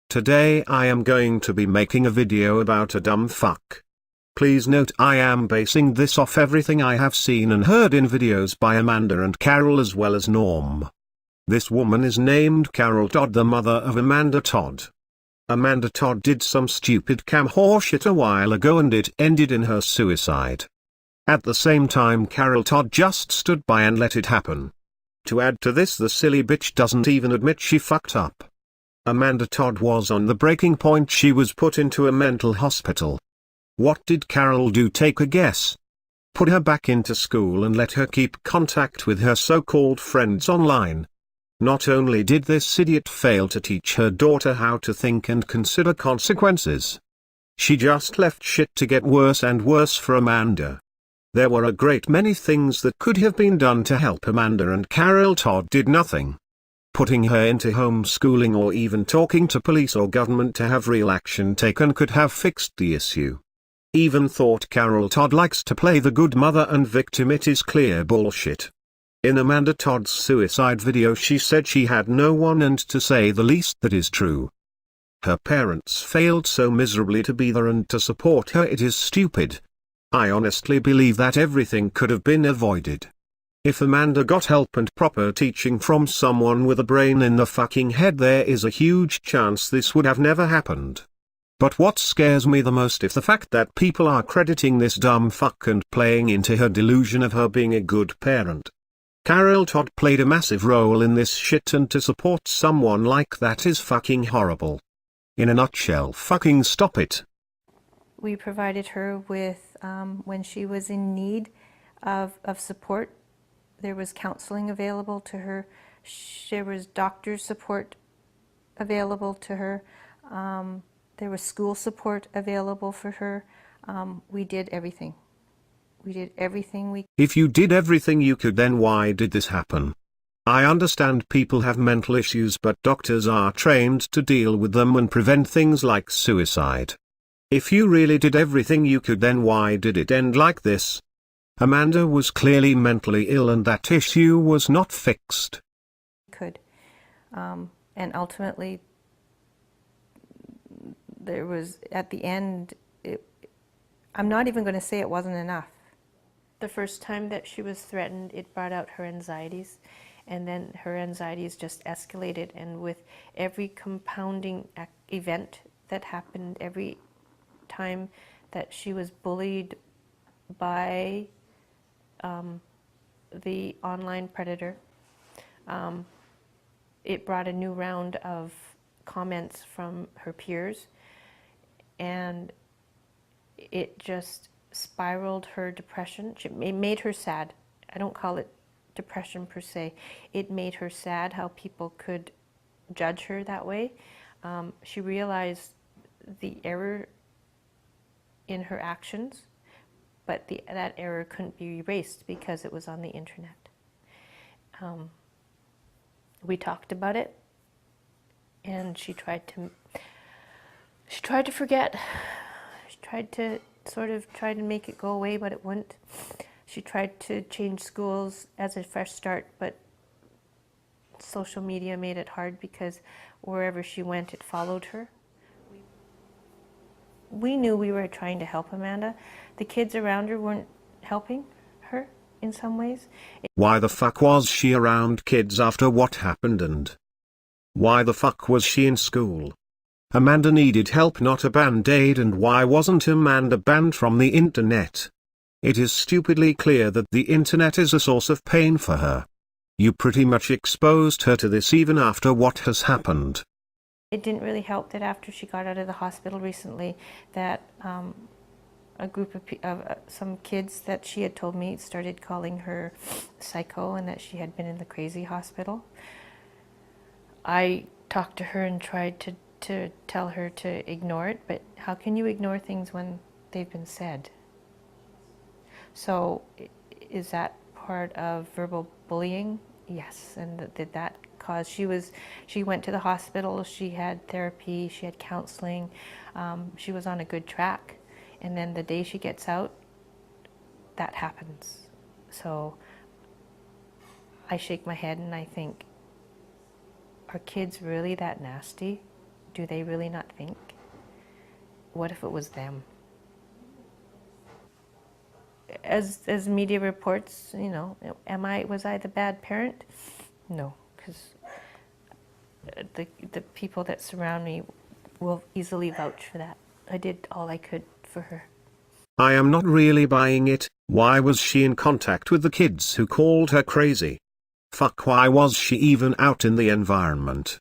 Today I am going to be making a video about a dumb fuck. Please note I am basing this off everything I have seen and heard in videos by Amanda and Carol as well as Norm. This woman is named Carol Todd, the mother of Amanda Todd. Amanda Todd did some stupid cam horseshit a while ago and it ended in her suicide. At the same time Carol Todd just stood by and let it happen. To add to this, the silly bitch doesn't even admit she fucked up. Amanda Todd was on the breaking point. She was put into a mental hospital. What did Carol do? Take a guess. Put her back into school and let her keep contact with her so-called friends online. Not only did this idiot fail to teach her daughter how to think and consider consequences, she just left shit to get worse and worse for Amanda. There were a great many things that could have been done to help Amanda, and Carol Todd did nothing. Putting her into homeschooling or even talking to police or government to have real action taken could have fixed the issue. Even thought Carol Todd likes to play the good mother and victim. It is clear bullshit. In Amanda Todd's suicide video she said she had no one, and to say the least that is true. Her parents failed so miserably to be there and to support her. It is stupid. I honestly believe that everything could have been avoided. If Amanda got help and proper teaching from someone with a brain in the fucking head, there is a huge chance this would have never happened. But what scares me the most is the fact that people are crediting this dumb fuck and playing into her delusion of her being a good parent. Carol Todd played a massive role in this shit, and to support someone like that is fucking horrible. In a nutshell, fucking stop it. We provided her with, when she was in need of support, there was counseling available to her. There was doctor's support available to her. There was school support available for her. We did everything. We did everything we could. If you did everything you could, then why did this happen? I understand people have mental issues, but doctors are trained to deal with them and prevent things like suicide. If you really did everything you could, then why did it end like this? Amanda was clearly mentally ill and that issue was not fixed. And ultimately, there was, at the end, I'm not even going to say it wasn't enough. The first time that she was threatened, it brought out her anxieties, and then her anxieties just escalated, and with every compounding event that happened, every time that she was bullied by the online predator, it brought a new round of comments from her peers, and it just spiraled her depression. It made her sad. I don't call it depression per se. It made her sad how people could judge her that way. She realized the error in her actions, but that error couldn't be erased because it was on the internet. We talked about it, and she tried to forget. She tried to try to make it go away, but it wouldn't. She tried to change schools as a fresh start, but social media made it hard because wherever she went, it followed her. We knew we were trying to help Amanda. The kids around her weren't helping her in some ways. Why the fuck was she around kids after what happened, and why the fuck was she in school? Amanda needed help, not a band-aid, and why wasn't Amanda banned from the internet? It is stupidly clear that the internet is a source of pain for her. You pretty much exposed her to this even after what has happened. It didn't really help that after she got out of the hospital recently, that a group of some kids that she had told me started calling her psycho and that she had been in the crazy hospital. I talked to her and tried to tell her to ignore it, but how can you ignore things when they've been said? So is that part of verbal bullying? Yes. And did that cause, she went to the hospital, she had therapy, she had counseling, she was on a good track, and then the day she gets out, that happens. So I shake my head and I think, are kids really that nasty? Do they really not think? What if it was them? As media reports, was I the bad parent? No, because the people that surround me will easily vouch for that. I did all I could for her. I am not really buying it. Why was she in contact with the kids who called her crazy? Fuck, why was she even out in the environment?